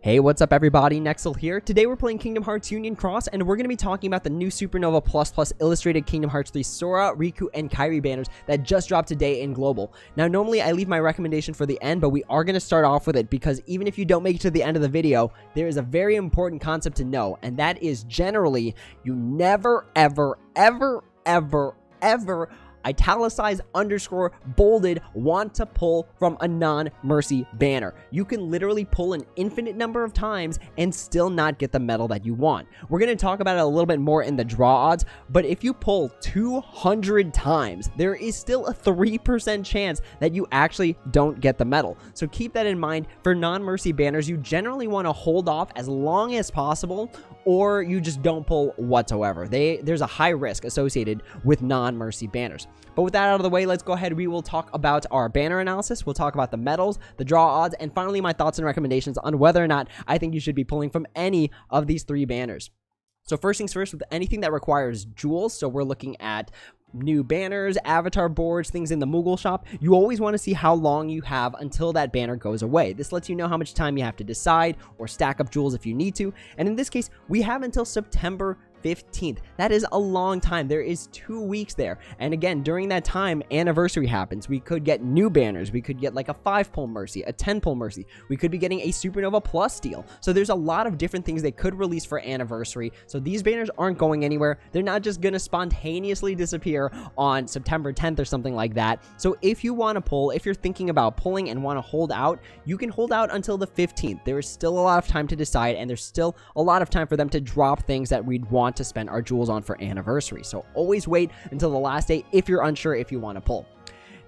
Hey, what's up everybody, Nexil here. Today we're playing Kingdom Hearts Union Cross, and we're going to be talking about the new Supernova Plus illustrated Kingdom Hearts 3 Sora, Riku, and Kairi banners that just dropped today in Global. Now, normally I leave my recommendation for the end, but we are going to start off with it because even if you don't make it to the end of the video, there is a very important concept to know, and that is generally, you never, ever italicized, underscore, bolded, want to pull from a non-mercy banner. You can literally pull an infinite number of times and still not get the medal that you want. We're going to talk about it a little bit more in the draw odds, but if you pull 200 times, there is still a 3% chance that you actually don't get the medal. So keep that in mind. For non-mercy banners, you generally want to hold off as long as possible, or you just don't pull whatsoever. There's a high risk associated with non-mercy banners. But with that out of the way, let's go ahead. We will talk about our banner analysis. We'll talk about the medals, the draw odds, and finally my thoughts and recommendations on whether or not I think you should be pulling from any of these three banners. So first things first, with anything that requires jewels, so we're looking at new banners, avatar boards, things in the Moogle shop, you always want to see how long you have until that banner goes away. This lets you know how much time you have to decide or stack up jewels if you need to. And in this case, we have until September 15th. That is a long time. There is 2 weeks there. And again, during that time, anniversary happens. We could get new banners. We could get like a 5-pull mercy, a 10-pull mercy. We could be getting a Supernova Plus deal. So there's a lot of different things they could release for anniversary. So these banners aren't going anywhere. They're not just going to spontaneously disappear on September 10th or something like that. So if you want to pull, if you're thinking about pulling and want to hold out, you can hold out until the 15th. There is still a lot of time to decide, and there's still a lot of time for them to drop things that we'd want to spend our jewels on for anniversary. So always wait until the last day if you're unsure if you want to pull.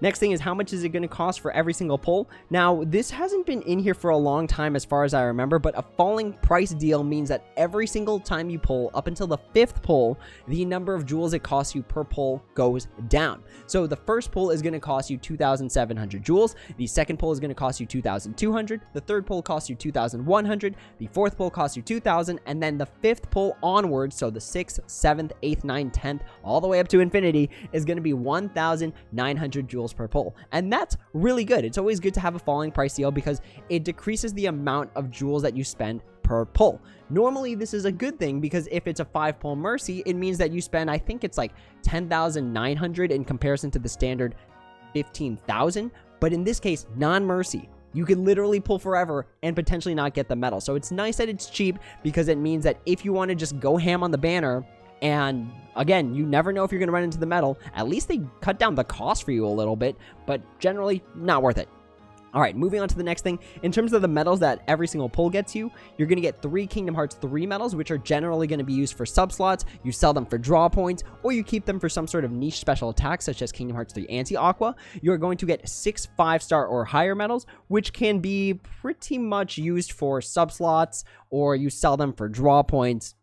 Next thing is, how much is it going to cost for every single pull? Now, this hasn't been in here for a long time as far as I remember, but a falling price deal means that every single time you pull, up until the 5th pull, the number of jewels it costs you per pull goes down. So the first pull is going to cost you 2,700 jewels, the second pull is going to cost you 2,200, the third pull costs you 2,100, the fourth pull costs you 2,000, and then the 5th pull onwards, so the 6th, 7th, 8th, 9th, 10th, all the way up to infinity, is going to be 1,900 jewels per pull. And that's really good. It's always good to have a falling price deal because it decreases the amount of jewels that you spend per pull. Normally this is a good thing because if it's a 5-pull mercy, it means that you spend, I think it's like 10,900 in comparison to the standard 15,000. But in this case, non-mercy, you can literally pull forever and potentially not get the medal. So it's nice that it's cheap because it means that if you want to just go ham on the banner, and again, you never know if you're going to run into the medal, at least they cut down the cost for you a little bit, but generally not worth it. All right, moving on to the next thing. In terms of the medals that every single pull gets you, you're going to get 3 Kingdom Hearts 3 medals, which are generally going to be used for sub-slots. You sell them for draw points, or you keep them for some sort of niche special attack, such as Kingdom Hearts 3 Anti-Aqua. You're going to get 6 5-star or higher medals, which can be pretty much used for sub-slots, or you sell them for draw points.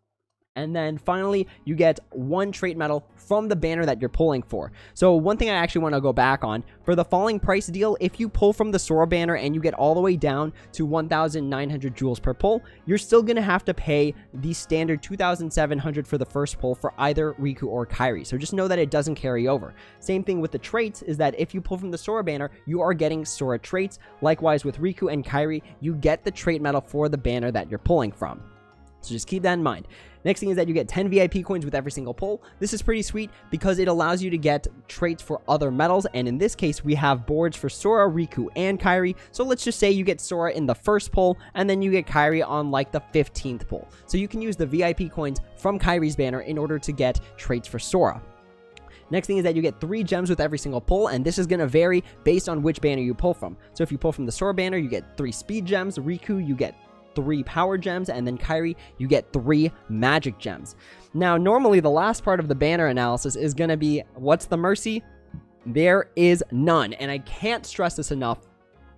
And then finally, you get 1 trait medal from the banner that you're pulling for. So one thing I actually want to go back on, for the falling price deal, if you pull from the Sora banner and you get all the way down to 1,900 jewels per pull, you're still going to have to pay the standard 2,700 for the first pull for either Riku or Kairi. So just know that it doesn't carry over. Same thing with the traits is that if you pull from the Sora banner, you are getting Sora traits. Likewise with Riku and Kairi, you get the trait medal for the banner that you're pulling from. So just keep that in mind. Next thing is that you get 10 VIP coins with every single pull. This is pretty sweet because it allows you to get traits for other medals. And in this case, we have boards for Sora, Riku, and Kairi. So let's just say you get Sora in the first pull, and then you get Kairi on like the 15th pull. So you can use the VIP coins from Kairi's banner in order to get traits for Sora. Next thing is that you get 3 gems with every single pull, and this is going to vary based on which banner you pull from. So if you pull from the Sora banner, you get 3 speed gems. Riku, you get 3 power gems, and then Kairi, you get 3 magic gems. Now, normally the last part of the banner analysis is going to be, what's the mercy? There is none, and I can't stress this enough.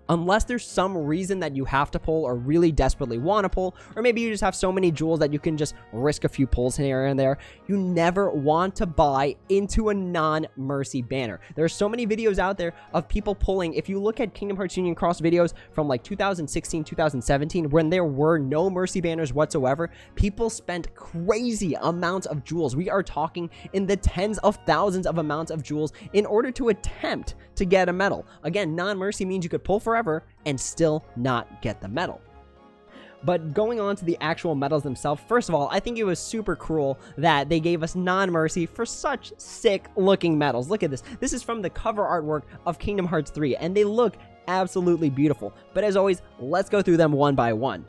Unless there's some reason that you have to pull or really desperately want to pull, or maybe you just have so many jewels that you can just risk a few pulls here and there, you never want to buy into a non-mercy banner. There are so many videos out there of people pulling. If you look at Kingdom Hearts Union Cross videos from like 2016, 2017, when there were no mercy banners whatsoever, people spent crazy amounts of jewels. We are talking in the tens of thousands of amounts of jewels in order to attempt to get a medal. Again, non-mercy means you could pull forever and still not get the medal. But going on to the actual medals themselves, first of all, I think it was super cruel that they gave us non-mercy for such sick looking medals. Look at this. This is from the cover artwork of Kingdom Hearts 3, and they look absolutely beautiful. But as always, let's go through them one by one.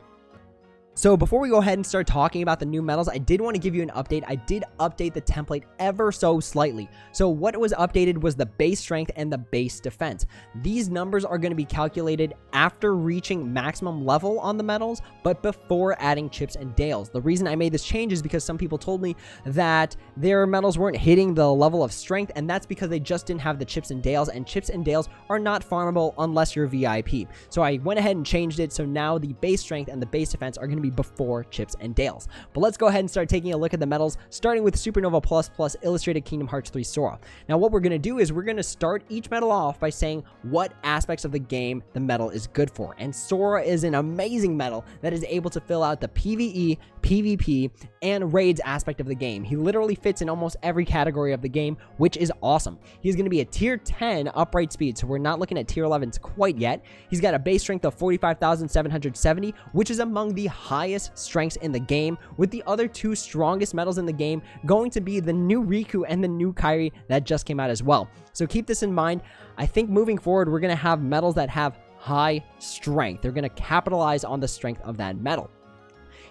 So before we go ahead and start talking about the new medals, I did want to give you an update. I did update the template ever so slightly. So what was updated was the base strength and the base defense. These numbers are going to be calculated after reaching maximum level on the medals, but before adding chips and dales. The reason I made this change is because some people told me that their medals weren't hitting the level of strength, and that's because they just didn't have the chips and dales, and chips and dales are not farmable unless you're VIP. So I went ahead and changed it, so now the base strength and the base defense are going to be before chips and dales. But let's go ahead and start taking a look at the medals, starting with Supernova Plus Illustrated Kingdom Hearts 3 Sora. Now what we're going to do is we're going to start each medal off by saying what aspects of the game the medal is good for. And Sora is an amazing medal that is able to fill out the PvE, PvP, and raids aspect of the game. He literally fits in almost every category of the game, which is awesome. He's going to be a tier 10 upright speed, so we're not looking at tier 11s quite yet. He's got a base strength of 45,770, which is among the highest strengths in the game, with the other two strongest medals in the game going to be the new Riku and the new Kairi that just came out as well. So keep this in mind. I think moving forward, we're going to have medals that have high strength. They're going to capitalize on the strength of that medal.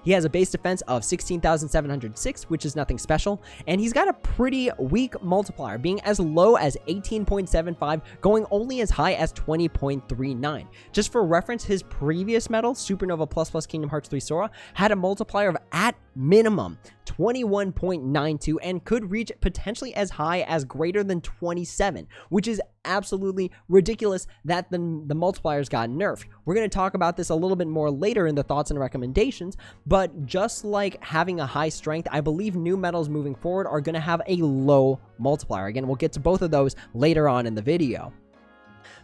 He has a base defense of 16,706, which is nothing special, and he's got a pretty weak multiplier, being as low as 18.75, going only as high as 20.39. Just for reference, his previous medal, Supernova Plus Kingdom Hearts 3 Sora, had a multiplier of, at minimum, 21.92, and could reach potentially as high as greater than 27, which is absolutely ridiculous that the multipliers got nerfed. We're going to talk about this a little bit more later in the thoughts and recommendations, but just like having a high strength, I believe new medals moving forward are going to have a low multiplier. Again, we'll get to both of those later on in the video.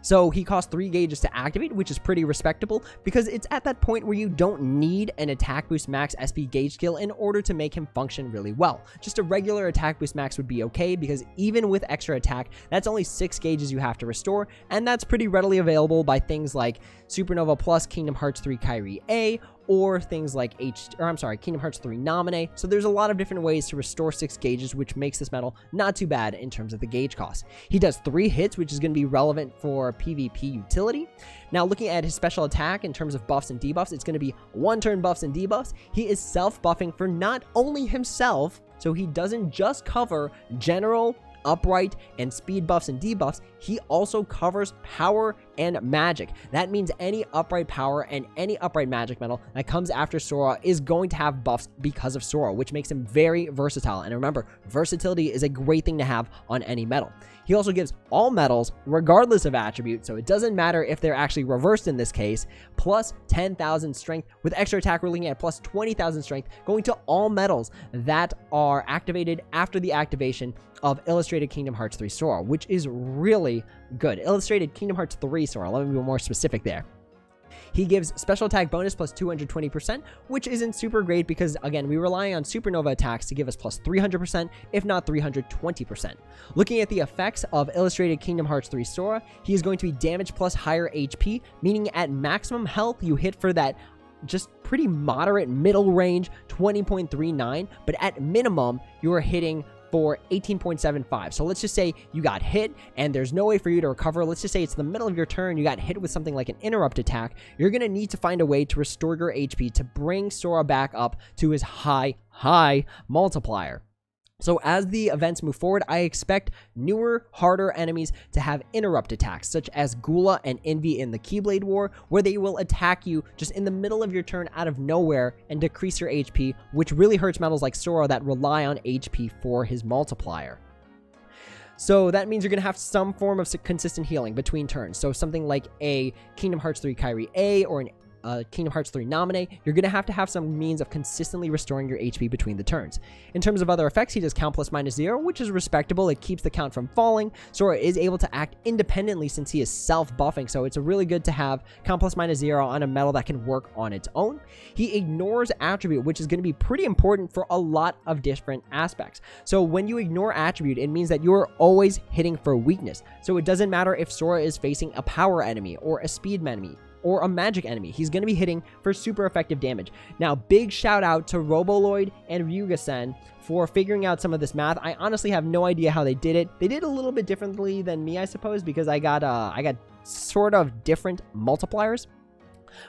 So he costs 3 gauges to activate, which is pretty respectable because it's at that point where you don't need an attack boost max SP gauge skill in order to make him function really well. Just a regular attack boost max would be okay because even with extra attack, that's only 6 gauges you have to restore, and that's pretty readily available by things like Supernova Plus Kingdom Hearts 3 Kairi A, or things like Kingdom Hearts 3 Nominee. So there's a lot of different ways to restore 6 gauges, which makes this medal not too bad in terms of the gauge cost. He does 3 hits, which is going to be relevant for PvP utility. Now, looking at his special attack in terms of buffs and debuffs, it's going to be 1-turn buffs and debuffs. He is self-buffing for not only himself, so he doesn't just cover general, upright, and speed buffs and debuffs, he also covers power and magic. That means any upright power and any upright magic medal that comes after Sora is going to have buffs because of Sora, which makes him very versatile. And remember, versatility is a great thing to have on any medal. He also gives all medals, regardless of attribute, so it doesn't matter if they're actually reversed in this case, plus 10,000 strength. With extra attack, we're looking at plus 20,000 strength, going to all medals that are activated after the activation of Illustrated Kingdom Hearts 3 Sora, which is really good. Illustrated Kingdom Hearts 3 Sora, let me be more specific there. He gives special attack bonus plus 220%, which isn't super great because, again, we rely on Supernova attacks to give us plus 300%, if not 320%. Looking at the effects of Illustrated Kingdom Hearts 3 Sora, he is going to be damage plus higher HP, meaning at maximum health, you hit for that just pretty moderate middle range 20.39, but at minimum, you are hitting for 18.75. So let's just say you got hit and there's no way for you to recover. Let's just say it's the middle of your turn, you got hit with something like an interrupt attack. You're going to need to find a way to restore your HP to bring Sora back up to his high multiplier. So as the events move forward, I expect newer, harder enemies to have interrupt attacks, such as Gula and Envy in the Keyblade War, where they will attack you just in the middle of your turn out of nowhere and decrease your HP, which really hurts medals like Sora that rely on HP for his multiplier. So that means you're going to have some form of consistent healing between turns. So something like a Kingdom Hearts 3 Kairi A or an Kingdom Hearts 3 Nominee, you're going to have some means of consistently restoring your HP between the turns. In terms of other effects, he does count plus minus 0, which is respectable. It keeps the count from falling. Sora is able to act independently since he is self-buffing, so it's really good to have count plus minus 0 on a medal that can work on its own. He ignores attribute, which is going to be pretty important for a lot of different aspects. So when you ignore attribute, it means that you're always hitting for weakness. So it doesn't matter if Sora is facing a power enemy or a speed enemy. or a magic enemy. He's going to be hitting for super effective damage. Now, big shout out to RoboLoid and Ryugasen for figuring out some of this math. I honestly have no idea how they did it. They did a little bit differently than me, I suppose, because I got sort of different multipliers.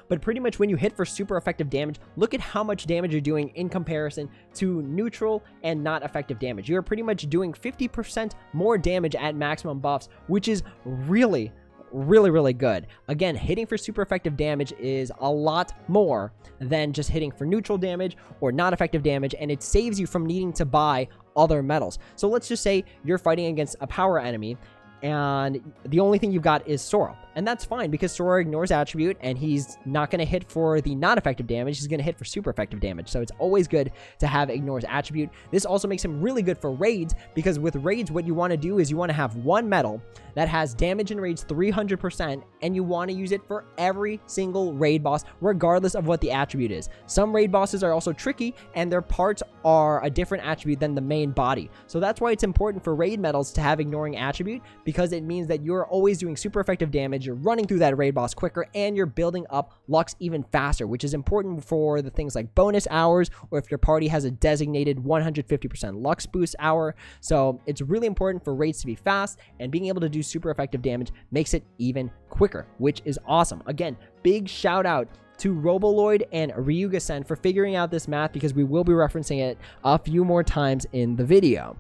But pretty much when you hit for super effective damage, look at how much damage you're doing in comparison to neutral and not effective damage. You're pretty much doing 50% more damage at maximum buffs, which is really good. Again, hitting for super effective damage is a lot more than just hitting for neutral damage or not effective damage, and it saves you from needing to buy other medals. So let's just say you're fighting against a power enemy and the only thing you've got is Sora. And that's fine because Sora ignores attribute and he's not going to hit for the not effective damage. He's going to hit for super effective damage. So it's always good to have ignores attribute. This also makes him really good for raids because with raids, what you want to do is you want to have one medal that has damage in raids 300% and you want to use it for every single raid boss regardless of what the attribute is. Some raid bosses are also tricky and their parts are a different attribute than the main body. So that's why it's important for raid medals to have ignoring attribute because it means that you're always doing super effective damage. You're running through that raid boss quicker and you're building up Lux even faster, which is important for the things like bonus hours or if your party has a designated 150% Lux boost hour. So it's really important for raids to be fast, and being able to do super effective damage makes it even quicker, which is awesome. Again, big shout out to RoboLoid and Ryugasen for figuring out this math because we will be referencing it a few more times in the video.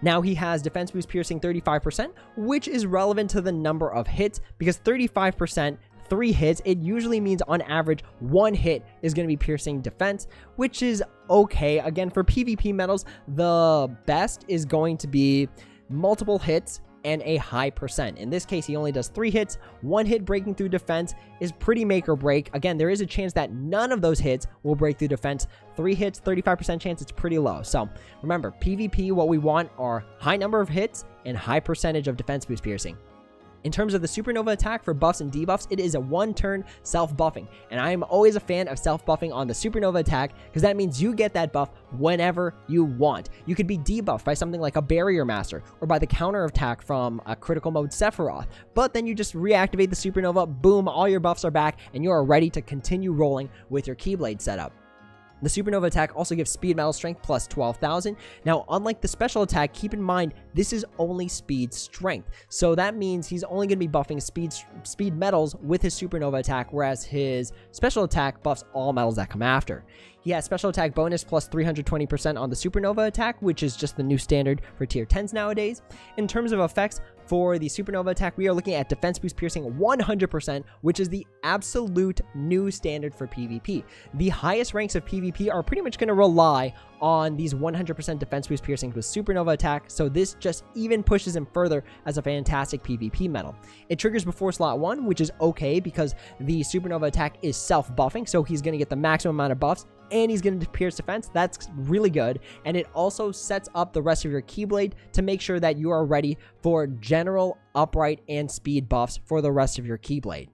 Now he has defense boost piercing 35%, which is relevant to the number of hits because 35%, 3 hits, it usually means on average 1 hit is going to be piercing defense, which is okay. Again, for PvP medals, the best is going to be multiple hits and a high percent. In this case, he only does 3 hits. 1 hit breaking through defense is pretty make or break. Again, there is a chance that none of those hits will break through defense. 3 hits, 35% chance, it's pretty low. So remember, PvP, what we want are high number of hits and high percentage of defense boost piercing. In terms of the Supernova attack for buffs and debuffs, it is a one-turn self-buffing. And I am always a fan of self-buffing on the Supernova attack because that means you get that buff whenever you want. You could be debuffed by something like a Barrier Master or by the counter attack from a critical mode Sephiroth. But then you just reactivate the Supernova, boom, all your buffs are back, and you are ready to continue rolling with your Keyblade setup. The Supernova attack also gives speed metal strength plus 12,000. Now, unlike the special attack, keep in mind, this is only speed strength. So that means he's only going to be buffing speed metals with his Supernova attack, whereas his special attack buffs all metals that come after. He has special attack bonus plus 320% on the Supernova attack, which is just the new standard for tier 10s nowadays. In terms of effects, for the Supernova attack, we are looking at defense boost piercing 100%, which is the absolute new standard for PvP. The highest ranks of PvP are pretty much going to rely on these 100% defense boost piercings with Supernova attack, so this just even pushes him further as a fantastic PvP medal. It triggers before slot 1, which is okay because the Supernova attack is self-buffing, so he's going to get the maximum amount of buffs, and he's going to pierce defense. That's really good, and it also sets up the rest of your Keyblade to make sure that you are ready for general, upright, and speed buffs for the rest of your Keyblade.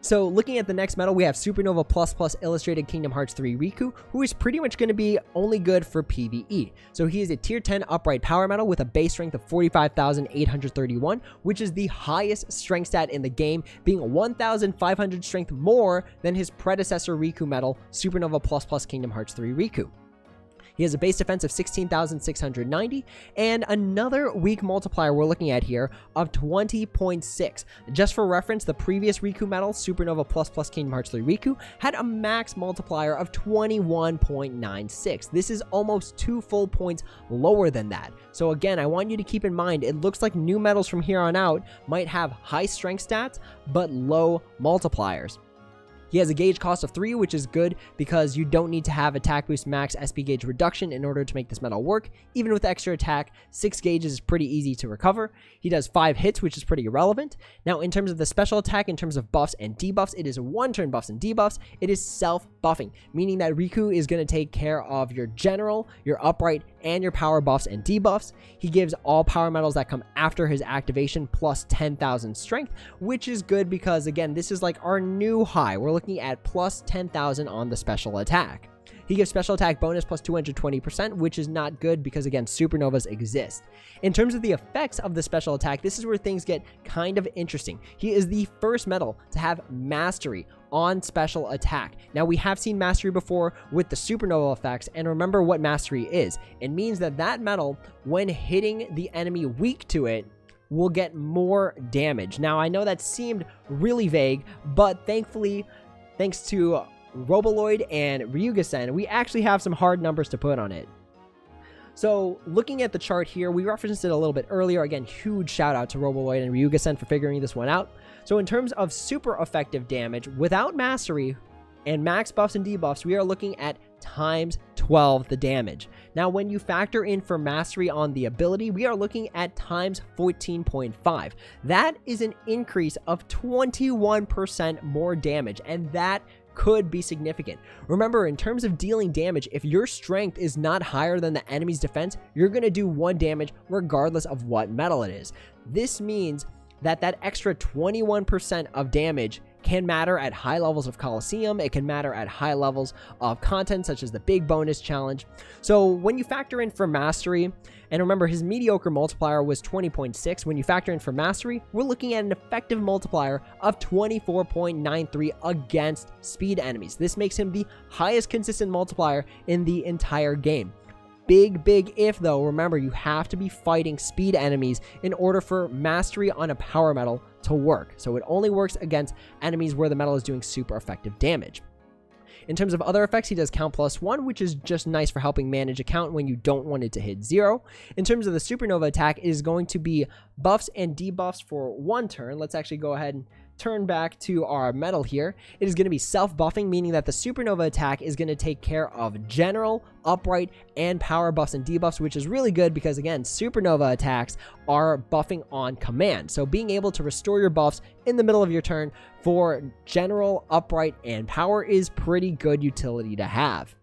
So looking at the next medal, we have Supernova Plus Illustrated Kingdom Hearts 3 Riku, who is pretty much going to be only good for PvE. So he is a tier 10 upright power medal with a base strength of 45,831, which is the highest strength stat in the game, being 1,500 strength more than his predecessor Riku medal, Supernova Plus Kingdom Hearts 3 Riku. He has a base defense of 16,690 and another weak multiplier we're looking at here of 20.6. Just for reference, the previous Riku medal, Supernova Plus Kingdom Hearts 3 Riku, had a max multiplier of 21.96. This is almost 2 full points lower than that. So again, I want you to keep in mind, it looks like new medals from here on out might have high strength stats, but low multipliers. He has a gauge cost of 3, which is good because you don't need to have attack boost max SP gauge reduction in order to make this medal work. Even with extra attack, 6 gauges is pretty easy to recover. He does 5 hits, which is pretty irrelevant. Now, in terms of the special attack, in terms of buffs and debuffs, it is one-turn buffs and debuffs. It is self-buffing, meaning that Riku is going to take care of your general, your upright, and your power buffs and debuffs. He gives all power medals that come after his activation plus 10,000 strength, which is good because, again, this is like our new high. We're looking at plus 10,000 on the special attack. He gives special attack bonus plus 220%, which is not good because, again, supernovas exist. In terms of the effects of the special attack, this is where things get kind of interesting. He is the first metal to have mastery on special attack. Now, we have seen mastery before with the supernova effects, and remember what mastery is. It means that that metal, when hitting the enemy weak to it, will get more damage. Now, I know that seemed really vague, but thankfully, thanks to RoboLoid and Ryugasen, we actually have some hard numbers to put on it. So, looking at the chart here, we referenced it a little bit earlier. Again, huge shout out to RoboLoid and Ryugasen for figuring this one out. So, in terms of super effective damage, without mastery and max buffs and debuffs, we are looking at times 12 the damage. Now, when you factor in for mastery on the ability, we are looking at times 14.5. That is an increase of 21% more damage, and that could be significant. Remember, in terms of dealing damage, if your strength is not higher than the enemy's defense, you're going to do 1 damage regardless of what metal it is. This means that that extra 21% of damage can matter at high levels of Coliseum. It can matter at high levels of content such as the big bonus challenge. So when you factor in for mastery, and remember his mediocre multiplier was 20.6, when you factor in for mastery, we're looking at an effective multiplier of 24.93 against speed enemies. This makes him the highest consistent multiplier in the entire game. Big if though, remember you have to be fighting speed enemies in order for mastery on a power metal to work. So it only works against enemies where the metal is doing super effective damage. In terms of other effects, he does count +1, which is just nice for helping manage a count when you don't want it to hit 0. In terms of the supernova attack, it is going to be buffs and debuffs for 1 turn. Let's actually go ahead and turn back to our metal here. It is going to be self-buffing, meaning that the supernova attack is going to take care of general, upright, and power buffs and debuffs, which is really good because, again, supernova attacks are buffing on command. So being able to restore your buffs in the middle of your turn for general, upright, and power is pretty good utility to have.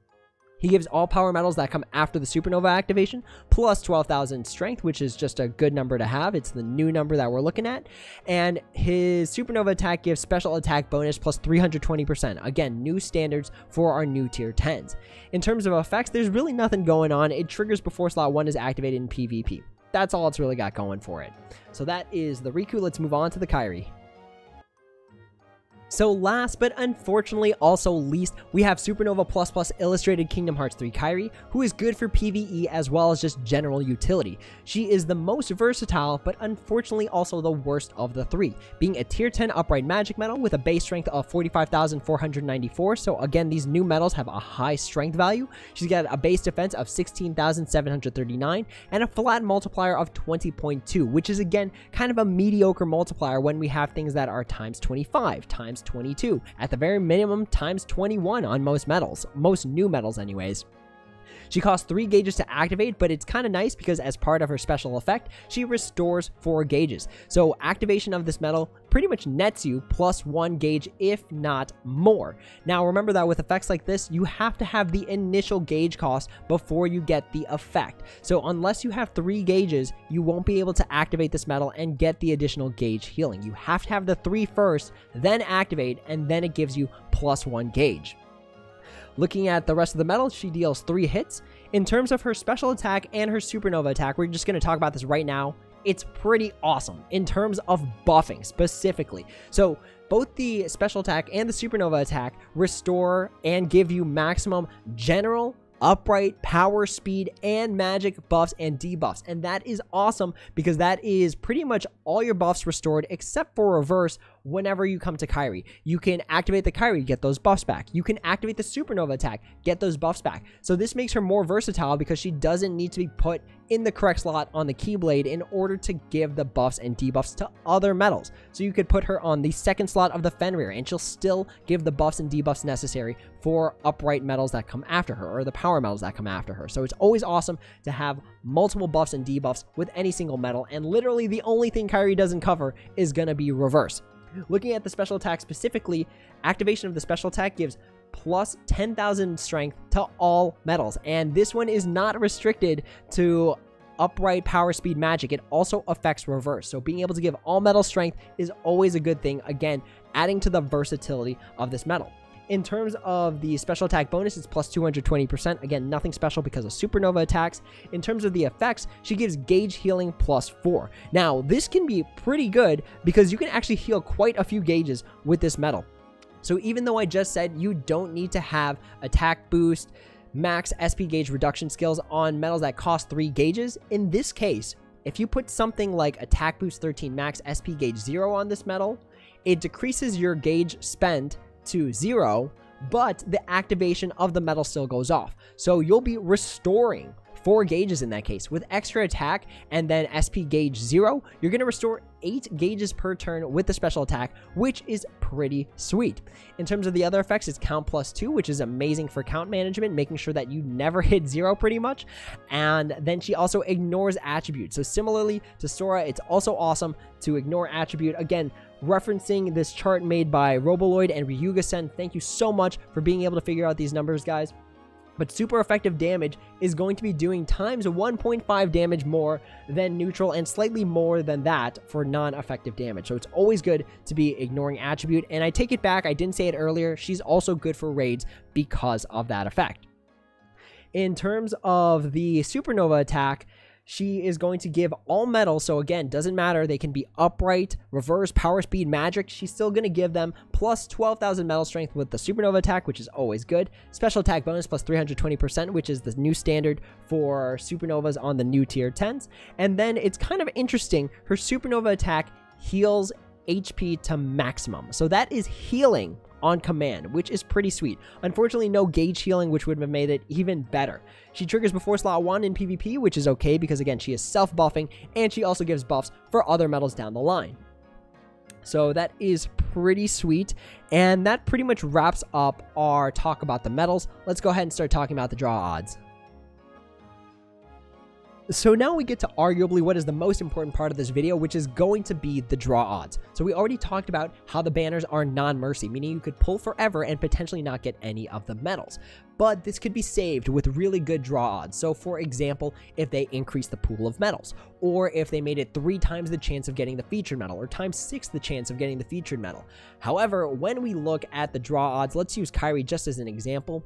He gives all power metals that come after the supernova activation plus 12,000 strength, which is just a good number to have. It's the new number that we're looking at. And his supernova attack gives special attack bonus plus 320%. Again, new standards for our new tier 10s. In terms of effects, there's really nothing going on. It triggers before slot 1 is activated in PvP. That's all it's really got going for it. So that is the Riku. Let's move on to the Kairi. So last, but unfortunately also least, we have Supernova++ Illustrated Kingdom Hearts 3 Kairi, who is good for PvE as well as just general utility. She is the most versatile, but unfortunately also the worst of the 3, being a tier 10 upright magic metal with a base strength of 45,494. So again, these new metals have a high strength value. She's got a base defense of 16,739 and a flat multiplier of 20.2, which is again kind of a mediocre multiplier when we have things that are times 25, times 22, at the very minimum times 21 on most metals, most new metals anyways. She costs 3 gauges to activate, but it's kind of nice because as part of her special effect, she restores 4 gauges. So activation of this metal pretty much nets you +1 gauge, if not more. Now remember that with effects like this, you have to have the initial gauge cost before you get the effect. So unless you have 3 gauges, you won't be able to activate this metal and get the additional gauge healing. You have to have the 3 first, then activate, and then it gives you +1 gauge. Looking at the rest of the metal, she deals 3 hits. In terms of her special attack and her supernova attack, we're just going to talk about this right now. It's pretty awesome in terms of buffing specifically. So both the special attack and the supernova attack restore and give you maximum general, upright, power, speed, and magic buffs and debuffs. And that is awesome because that is pretty much all your buffs restored except for reverse whenever you come to Kairi. You can activate the Kairi, get those buffs back. You can activate the supernova attack, get those buffs back. So this makes her more versatile because she doesn't need to be put in the correct slot on the Keyblade in order to give the buffs and debuffs to other metals. So you could put her on the second slot of the Fenrir and she'll still give the buffs and debuffs necessary for upright metals that come after her or the power metals that come after her. So it's always awesome to have multiple buffs and debuffs with any single metal, and literally the only thing Kairi doesn't cover is gonna be reverse. Looking at the special attack specifically, activation of the special attack gives plus 10,000 strength to all metals, and this one is not restricted to upright, power, speed, magic. It also affects reverse, so being able to give all metal strength is always a good thing, again adding to the versatility of this metal. In terms of the special attack bonus, it's plus 220%. Again, nothing special because of supernova attacks. In terms of the effects, she gives gauge healing plus 4. Now, this can be pretty good because you can actually heal quite a few gauges with this medal. So even though I just said you don't need to have attack boost, max SP gauge reduction skills on medals that cost 3 gauges, in this case, if you put something like attack boost 13 max SP gauge 0 on this medal, it decreases your gauge spend to 0, but the activation of the medal still goes off. So you'll be restoring 4 gauges in that case. With extra attack and then SP gauge 0, you're going to restore 8 gauges per turn with the special attack, which is pretty sweet. In terms of the other effects, it's count plus 2, which is amazing for count management, making sure that you never hit 0 pretty much. And then she also ignores attribute. So similarly to Sora, it's also awesome to ignore attribute. Again, referencing this chart made by RoboLoid and Ryugasen. Thank you so much for being able to figure out these numbers, guys. But super effective damage is going to be doing times 1.5 damage more than neutral and slightly more than that for non-effective damage. So it's always good to be ignoring attribute. And I take it back, I didn't say it earlier, she's also good for raids because of that effect. In terms of the supernova attack, she is going to give all medals, so again, doesn't matter, they can be upright, reverse, power, speed, magic, she's still going to give them plus 12,000 metal strength with the supernova attack, which is always good. Special attack bonus plus 320%, which is the new standard for supernovas on the new tier 10s. And then it's kind of interesting, her supernova attack heals HP to maximum. So that is healing on command, which is pretty sweet. Unfortunately, no gauge healing, which would have made it even better. She triggers before slot 1 in PvP, which is okay because, again, she is self-buffing, and she also gives buffs for other medals down the line. So that is pretty sweet, and that pretty much wraps up our talk about the medals. Let's go ahead and start talking about the draw odds. So now we get to arguably what is the most important part of this video, which is going to be the draw odds. So we already talked about how the banners are non-mercy, meaning you could pull forever and potentially not get any of the medals. But this could be saved with really good draw odds. So for example, if they increase the pool of medals, or if they made it 3 times the chance of getting the featured medal, or times 6 the chance of getting the featured medal. However, when we look at the draw odds, let's use Kairi just as an example.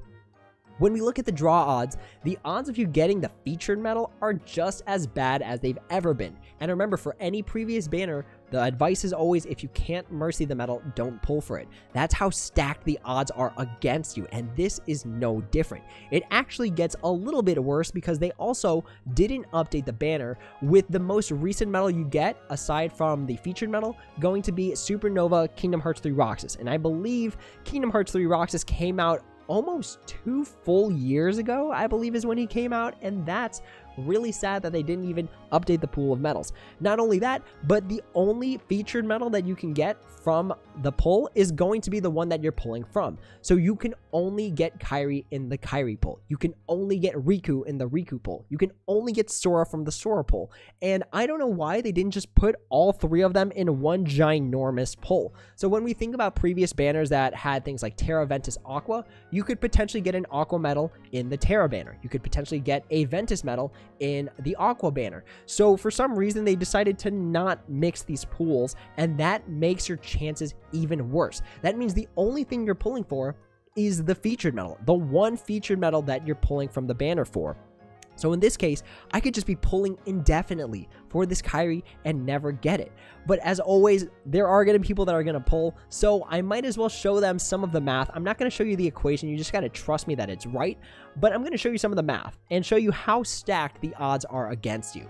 When we look at the draw odds, the odds of you getting the featured medal are just as bad as they've ever been. And remember, for any previous banner, the advice is always, if you can't mercy the medal, don't pull for it. That's how stacked the odds are against you, and this is no different. It actually gets a little bit worse because they also didn't update the banner, with the most recent medal you get, aside from the featured medal, going to be Supernova Kingdom Hearts 3 Roxas. And I believe Kingdom Hearts 3 Roxas came out almost 2 full years ago, I believe is when he came out, and that's really sad that they didn't even update the pool of medals. Not only that, but the only featured medal that you can get from the pull is going to be the one that you're pulling from. So you can only get Kairi in the Kairi pull. You can only get Riku in the Riku pull. You can only get Sora from the Sora pull. And I don't know why they didn't just put all 3 of them in one ginormous pull. So when we think about previous banners that had things like Terra, Ventus, Aqua, you could potentially get an Aqua medal in the Terra banner. You could potentially get a Ventus medal in the Aqua banner. So for some reason they decided to not mix these pools, and that makes your chances even worse. That means the only thing you're pulling for is the featured medal, the one featured medal that you're pulling from the banner for. So in this case, I could just be pulling indefinitely for this Kairi and never get it. But as always, there are going to be people that are going to pull, so I might as well show them some of the math. I'm not going to show you the equation, you just got to trust me that it's right, but I'm going to show you some of the math and show you how stacked the odds are against you.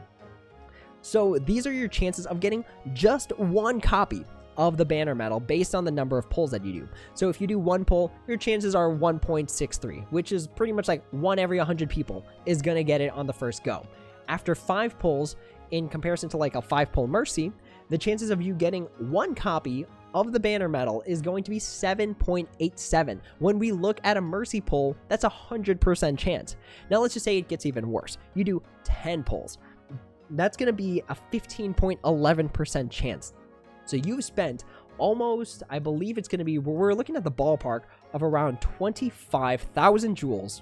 So these are your chances of getting just one copy of the banner medal based on the number of pulls that you do. So if you do 1 pull, your chances are 1.63, which is pretty much like 1 every 100 people is going to get it on the first go. After 5 pulls, in comparison to like a 5 pull mercy, the chances of you getting 1 copy of the banner medal is going to be 7.87. When we look at a mercy pull, that's a 100% chance. Now let's just say it gets even worse. You do 10 pulls. That's going to be a 15.11% chance. So you've spent almost, I believe it's going to be, we're looking at the ballpark of around 25,000 jewels.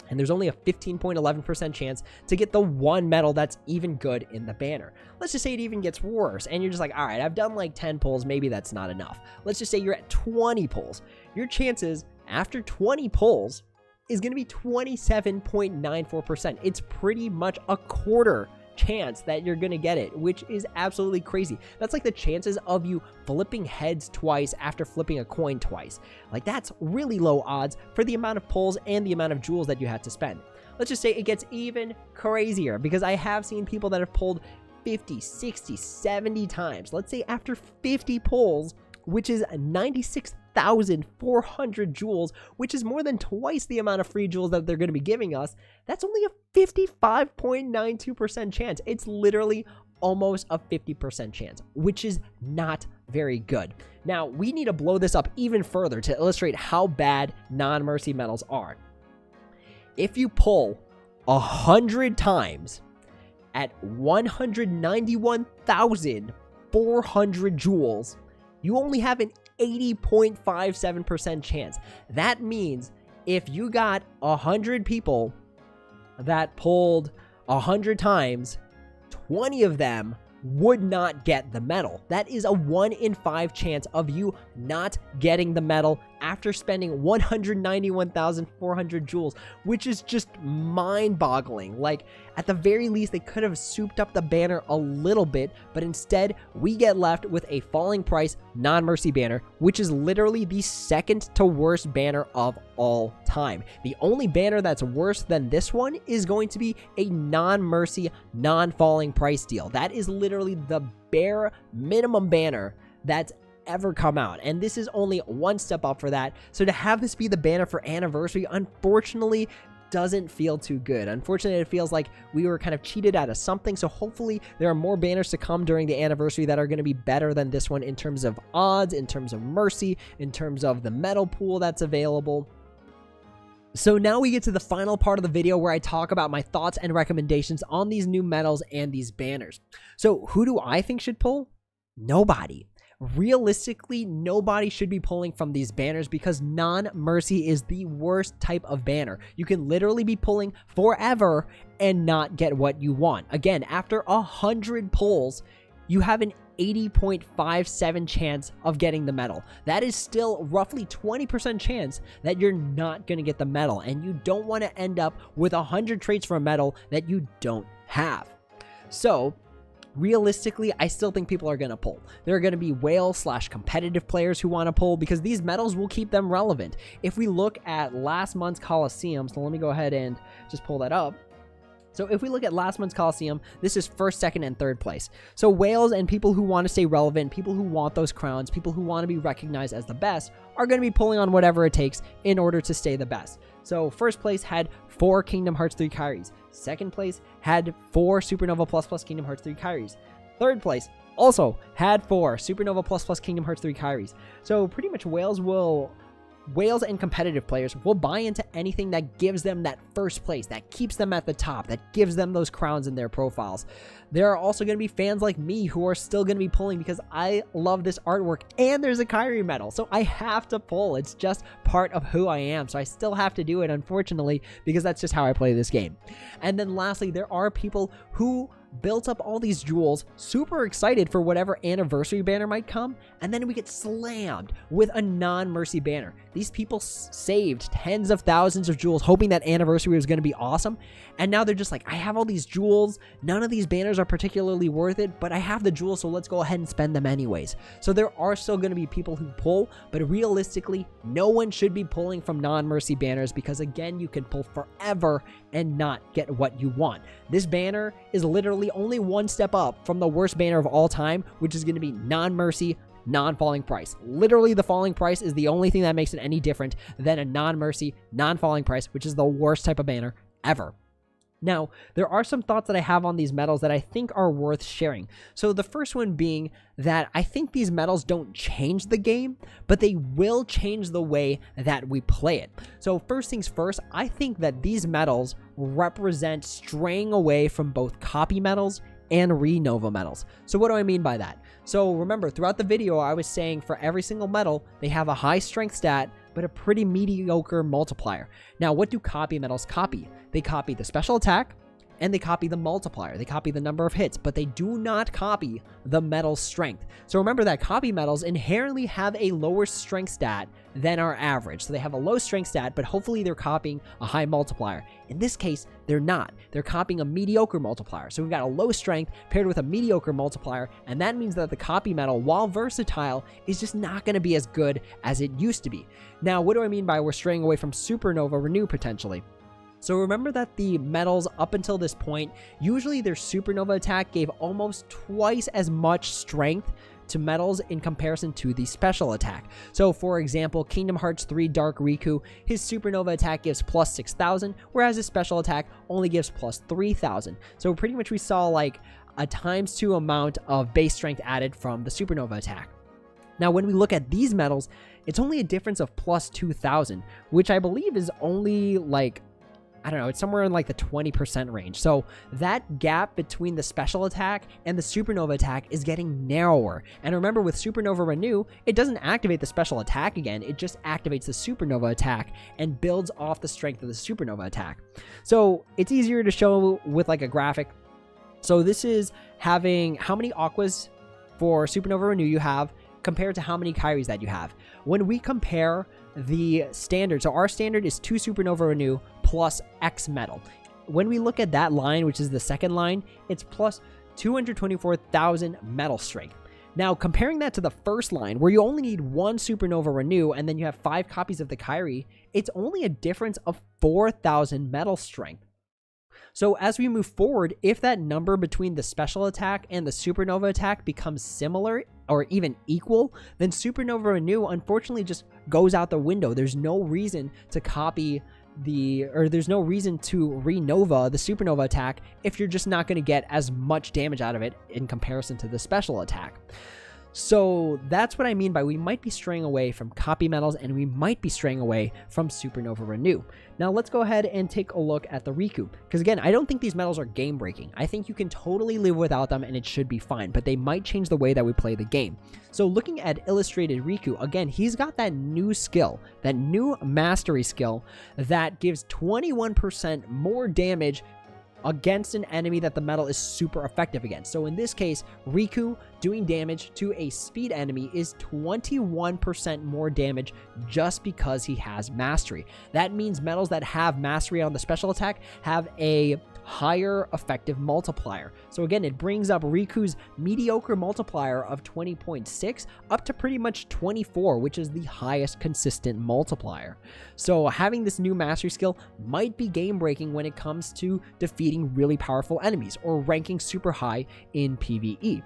And there's only a 15.11% chance to get the 1 medal that's even good in the banner. Let's just say it even gets worse, and you're just like, all right, I've done like 10 pulls, maybe that's not enough. Let's just say you're at 20 pulls. Your chances after 20 pulls is going to be 27.94%. It's pretty much a quarter chance that you're going to get it, which is absolutely crazy. That's like the chances of you flipping heads twice after flipping a coin twice. Like, that's really low odds for the amount of pulls and the amount of jewels that you had to spend. Let's just say it gets even crazier, because I have seen people that have pulled 50, 60, 70 times. Let's say after 50 pulls, which is 96,400 jewels, which is more than twice the amount of free jewels that they're going to be giving us. That's only a 55.92% chance. It's literally almost a 50% chance, which is not very good. Now, we need to blow this up even further to illustrate how bad non-mercy medals are. If you pull 100 times at 191,400 jewels, you only have an 80.57% chance. That means if you got 100 people that pulled 100 times, 20 of them would not get the medal. That is a 1 in 5 chance of you not getting the medal after spending 191,400 jewels, which is just mind-boggling. Like, at the very least, they could have souped up the banner a little bit, but instead, we get left with a falling price non-mercy banner, which is literally the second to worst banner of all time. The only banner that's worse than this one is going to be a non-mercy, non-falling price deal. That is literally the bare minimum banner that's ever come out, and this is only one step up for that. So to have this be the banner for anniversary, unfortunately, doesn't feel too good. Unfortunately, it feels like we were kind of cheated out of something. So hopefully there are more banners to come during the anniversary that are going to be better than this one in terms of odds, in terms of mercy, in terms of the medal pool that's available. So now we get to the final part of the video where I talk about my thoughts and recommendations on these new medals and these banners. So who do I think should pull? Nobody. Realistically, nobody should be pulling from these banners because non-mercy is the worst type of banner. You can literally be pulling forever and not get what you want. Again, after 100 pulls, you have an 80.57 chance of getting the medal. That is still roughly 20% chance that you're not going to get the medal, and you don't want to end up with 100 traits for a medal that you don't have. So realistically, I still think people are going to pull. There are going to be whale/competitive players who want to pull because these medals will keep them relevant. If we look at last month's Coliseum, so let me go ahead and just pull that up. So if we look at last month's Coliseum, this is first, second, and third place. So whales and people who want to stay relevant, people who want those crowns, people who want to be recognized as the best are going to be pulling on whatever it takes in order to stay the best. So first place had 4 Kingdom Hearts 3 Kairis. Second place had 4 Supernova Plus Kingdom Hearts 3 Kairis. Third place also had 4 Supernova Plus Kingdom Hearts 3 Kairis. So pretty much whales and competitive players will buy into anything that gives them that first place, that keeps them at the top, that gives them those crowns in their profiles. There are also going to be fans like me who are still going to be pulling because I love this artwork and there's a Kairi medal, so I have to pull. It's just part of who I am, so I still have to do it, unfortunately, because that's just how I play this game. And then lastly, there are people who built up all these jewels, super excited for whatever anniversary banner might come, and then we get slammed with a non-mercy banner. These people saved tens of thousands of jewels hoping that anniversary was going to be awesome, and now they're just like, I have all these jewels, none of these banners are particularly worth it, but I have the jewels, so let's go ahead and spend them anyways. So there are still going to be people who pull, but realistically, no one should be pulling from non-mercy banners because, again, you can pull forever and not get what you want. This banner is literally only one step up from the worst banner of all time, which is going to be non-mercy, non-falling price. Literally, the falling price is the only thing that makes it any different than a non-mercy, non-falling price, which is the worst type of banner ever. Now, there are some thoughts that I have on these medals that I think are worth sharing. So the first one being that I think these medals don't change the game, but they will change the way that we play it. So first things first, I think that these medals represent straying away from both copy medals and Renova medals. So what do I mean by that? So remember, throughout the video, I was saying for every single medal, they have a high strength stat, but a pretty mediocre multiplier. Now, what do copy medals copy? They copy the special attack and they copy the multiplier. They copy the number of hits, but they do not copy the metal's strength. So remember that copy metals inherently have a lower strength stat than our average. So they have a low strength stat, but hopefully they're copying a high multiplier. In this case, they're not. They're copying a mediocre multiplier. So we've got a low strength paired with a mediocre multiplier, and that means that the copy metal, while versatile, is just not going to be as good as it used to be. Now, what do I mean by we're straying away from Supernova Renew potentially? So remember that the metals up until this point, usually their Supernova attack gave almost twice as much strength to metals in comparison to the special attack. So for example, Kingdom Hearts 3 Dark Riku, his Supernova attack gives plus 6,000, whereas his special attack only gives plus 3,000. So pretty much we saw like a ×2 amount of base strength added from the Supernova attack. Now, when we look at these metals, it's only a difference of plus 2,000, which I believe is only like, I don't know, it's somewhere in like the 20% range. So that gap between the special attack and the Supernova attack is getting narrower. And remember, with Supernova Renew, it doesn't activate the special attack again. It just activates the Supernova attack and builds off the strength of the Supernova attack. So it's easier to show with like a graphic. So this is having how many Aquas for Supernova Renew you have compared to how many Kairis that you have. When we compare the standard, so our standard is 2 Supernova Renew plus X metal. When we look at that line, which is the second line, it's plus 224,000 metal strength. Now, comparing that to the first line, where you only need 1 Supernova Renew and then you have 5 copies of the Kairi, it's only a difference of 4,000 metal strength. So as we move forward, if that number between the special attack and the Supernova attack becomes similar or even equal, then Supernova Renew unfortunately just goes out the window. There's no reason to copy there's no reason to Renova the Supernova attack if you're just not going to get as much damage out of it in comparison to the special attack. So that's what I mean by we might be straying away from copy metals and we might be straying away from Supernova Renew. Now let's go ahead and take a look at the Riku, because again, I don't think these metals are game breaking. I think you can totally live without them and it should be fine, but they might change the way that we play the game. So looking at Illustrated Riku, again, he's got that new skill, that new mastery skill that gives 21% more damage against an enemy that the metal is super effective against. So in this case, Riku doing damage to a speed enemy is 21% more damage just because he has mastery. That means metals that have mastery on the special attack have a higher effective multiplier. So again, it brings up Riku's mediocre multiplier of 20.6 up to pretty much 24, which is the highest consistent multiplier. So having this new mastery skill might be game breaking when it comes to defeating really powerful enemies or ranking super high in PvE.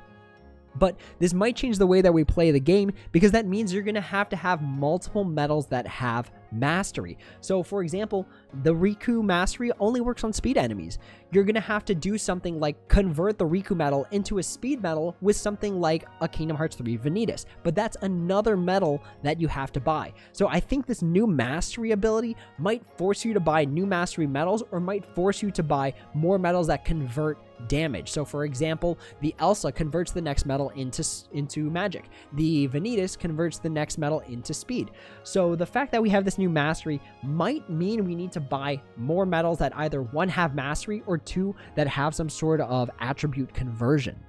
But this might change the way that we play the game, because that means you're going to have multiple metals that have mastery. So for example, the Riku mastery only works on speed enemies. You're going to have to do something like convert the Riku metal into a speed metal with something like a Kingdom Hearts 3 Vanitas, but that's another metal that you have to buy. So I think this new mastery ability might force you to buy new mastery metals, or might force you to buy more metals that convert damage. So for example, the Elsa converts the next metal into magic. The Vanitas converts the next metal into speed. So the fact that we have this new mastery might mean we need to buy more metals that either 1 have mastery or 2 that have some sort of attribute conversion.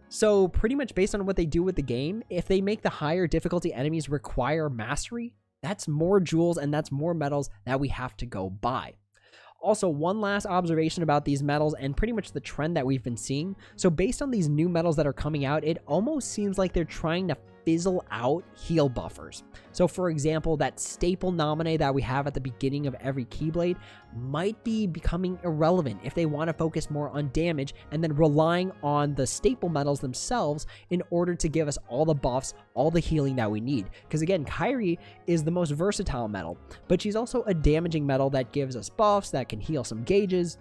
So pretty much based on what they do with the game, if they make the higher difficulty enemies require mastery, that's more jewels and that's more metals that we have to go buy. Also, one last observation about these metals and pretty much the trend that we've been seeing. So based on these new metals that are coming out, it almost seems like they're trying to fizzle out heal buffers. So for example, that staple nominee that we have at the beginning of every Keyblade might be becoming irrelevant if they want to focus more on damage and then relying on the staple metals themselves in order to give us all the buffs, all the healing that we need. Because again, Kairi is the most versatile metal, but she's also a damaging metal that gives us buffs, that can heal some gauges.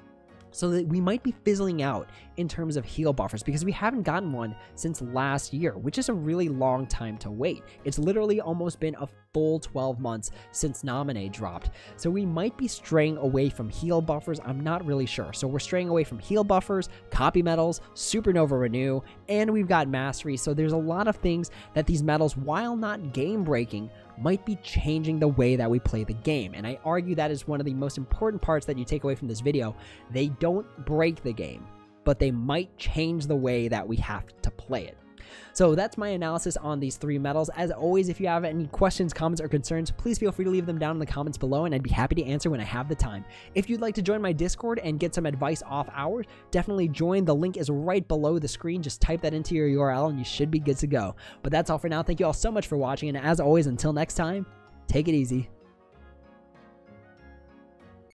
So that we might be fizzling out in terms of heal buffers, because we haven't gotten one since last year, which is a really long time to wait. It's literally almost been a full 12 months since Nominee dropped. So we might be straying away from heal buffers. I'm not really sure. So we're straying away from heal buffers, copy metals, Supernova Renew, and we've got mastery. So there's a lot of things that these metals, while not game breaking, might be changing the way that we play the game. And I argue that is one of the most important parts that you take away from this video. They don't break the game, but they might change the way that we have to play it. So that's my analysis on these 3 medals. As always, if you have any questions, comments, or concerns, please feel free to leave them down in the comments below, and I'd be happy to answer when I have the time. If you'd like to join my Discord and get some advice off hours, definitely join. The link is right below the screen. Just type that into your URL and you should be good to go. But that's all for now. Thank you all so much for watching, and as always, until next time, take it easy.